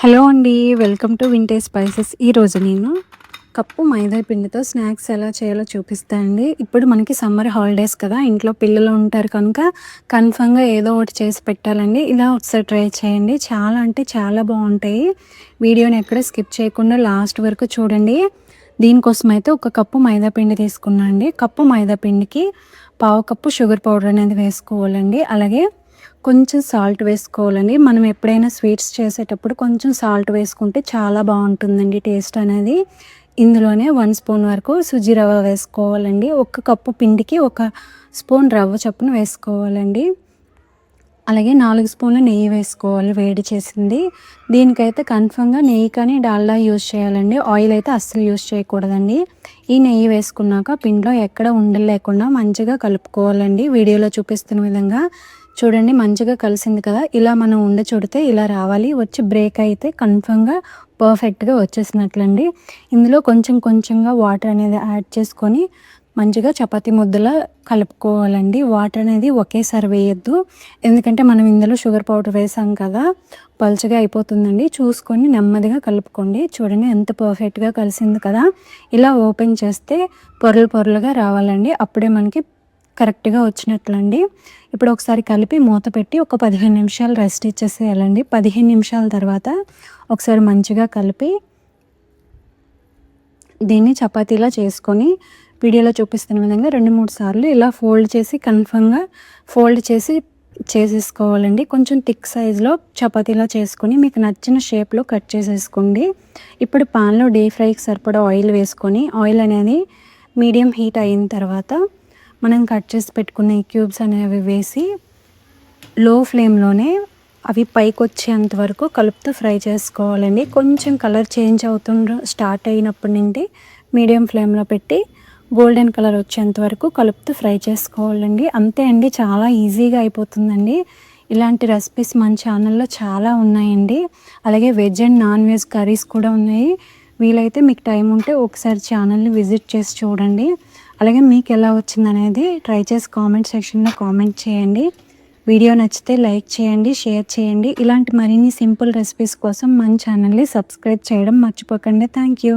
Hello అండి. Welcome to vintage spices. ఈరోజు నేను కప్పు మైదా పిండితో స్నాక్స్ ఎలా చేయాలో చూపిస్తా అండి. ఇప్పుడు మనకి సమ్మర్ హాలిడేస్ కదా, ఇంట్లో పిల్లలు ఉంటారు కనుక కన్ఫర్మ్గా ఏదో ఒకటి చేసి పెట్టాలండి. ఇలా ఒకసారి ట్రై చేయండి, చాలా అంటే చాలా బాగుంటాయి. వీడియోని ఎక్కడ స్కిప్ చేయకుండా లాస్ట్ వరకు చూడండి. దీనికోసం అయితే ఒక కప్పు మైదా పిండి తీసుకున్నా అండి. కప్పు మైదా పిండికి పావు కప్పు షుగర్ పౌడర్ అనేది వేసుకోవాలండి. అలాగే కొంచెం సాల్ట్ వేసుకోవాలండి. మనం ఎప్పుడైనా స్వీట్స్ చేసేటప్పుడు కొంచెం సాల్ట్ వేసుకుంటే చాలా బాగుంటుందండి టేస్ట్ అనేది. ఇందులోనే 1 స్పూన్ వరకు సుజి రవ్వ వేసుకోవాలండి. ఒక కప్పు పిండికి 1 స్పూన్ రవ్వ చొప్పున వేసుకోవాలండి. అలాగే 4 స్పూన్ల నెయ్యి వేసుకోవాలి వేడి చేసింది. దీనికైతే కన్ఫర్మ్గా నెయ్యి కానీ డాల్డా యూజ్ చేయాలండి. ఆయిల్ అయితే అస్సలు యూజ్ చేయకూడదండి. ఈ నెయ్యి వేసుకున్నాక పిండిలో ఎక్కడ ఉండలు లేకుండా మంచిగా కలుపుకోవాలండి. వీడియోలో చూపిస్తున్న విధంగా చూడండి, మంచిగా కలిసింది కదా. ఇలా మనం చుడితే ఇలా రావాలి. వచ్చి బ్రేక్ అయితే కన్ఫర్మ్గా పర్ఫెక్ట్గా వచ్చేసినట్లండి. ఇందులో కొంచెం కొంచెంగా వాటర్ అనేది యాడ్ చేసుకొని మంచిగా చపాతీ ముద్దలా కలుపుకోవాలండి. వాటర్ అనేది ఒకేసారి వేయొద్దు, ఎందుకంటే మనం ఇందులో షుగర్ పౌడర్ వేసాం కదా, పలుచగా అయిపోతుందండి. చూసుకొని నెమ్మదిగా కలుపుకోండి. చూడండి ఎంత పర్ఫెక్ట్గా కలిసింది కదా. ఇలా ఓపెన్ చేస్తే పొరలు పొరలుగా రావాలండి. అప్పుడే మనకి కరెక్ట్గా వచ్చినట్లండి. ఇప్పుడు ఒకసారి కలిపి మూత పెట్టి ఒక 15 నిమిషాలు రెస్ట్ ఇచ్చేసేయాలండి. 15 నిమిషాల తర్వాత ఒకసారి మంచిగా కలిపి దీన్ని చపాతీలా చేసుకొని వీడియోలో చూపిస్తున్న విధంగా 2-3 సార్లు ఇలా ఫోల్డ్ చేసి కన్ఫర్మ్గా ఫోల్డ్ చేసి చేసేసుకోవాలండి. కొంచెం థిక్ సైజులో చపాతీలా చేసుకొని మీకు నచ్చిన షేప్లో కట్ చేసేసుకోండి. ఇప్పుడు పాన్లో డీప్ ఫ్రైకి సరిపడా ఆయిల్ వేసుకొని ఆయిల్ అనేది మీడియం హీట్ అయిన తర్వాత మనం కట్ చేసి పెట్టుకున్న ఈ క్యూబ్స్ అనేవి వేసి లో ఫ్లేమ్లోనే అవి పైకి వచ్చేంత వరకు కలుపుతూ ఫ్రై చేసుకోవాలండి. కొంచెం కలర్ చేంజ్ స్టార్ట్ అయినప్పటి నుండి మీడియం ఫ్లేమ్లో పెట్టి గోల్డెన్ కలర్ వచ్చేంత వరకు కలుపుతూ ఫ్రై చేసుకోవాలండి. అంతే అండి, చాలా ఈజీగా అయిపోతుందండి. ఇలాంటి రెసిపీస్ మన ఛానల్లో చాలా ఉన్నాయండి. అలాగే veg and non veg curries కూడా ఉన్నాయి. వీలైతే మీకు టైం ఉంటే ఒకసారి ఛానల్ని విజిట్ చేసి చూడండి. అలాగే మీకు ఎలా వచ్చిందనేది ట్రై చేసి కామెంట్ సెక్షన్లో కామెంట్ చేయండి. వీడియో నచ్చితే లైక్ చేయండి, షేర్ చేయండి. ఇలాంటి మరిన్ని సింపుల్ రెసిపీస్ కోసం మన ఛానల్ని సబ్స్క్రైబ్ చేయడం మర్చిపోకండి. Thank you.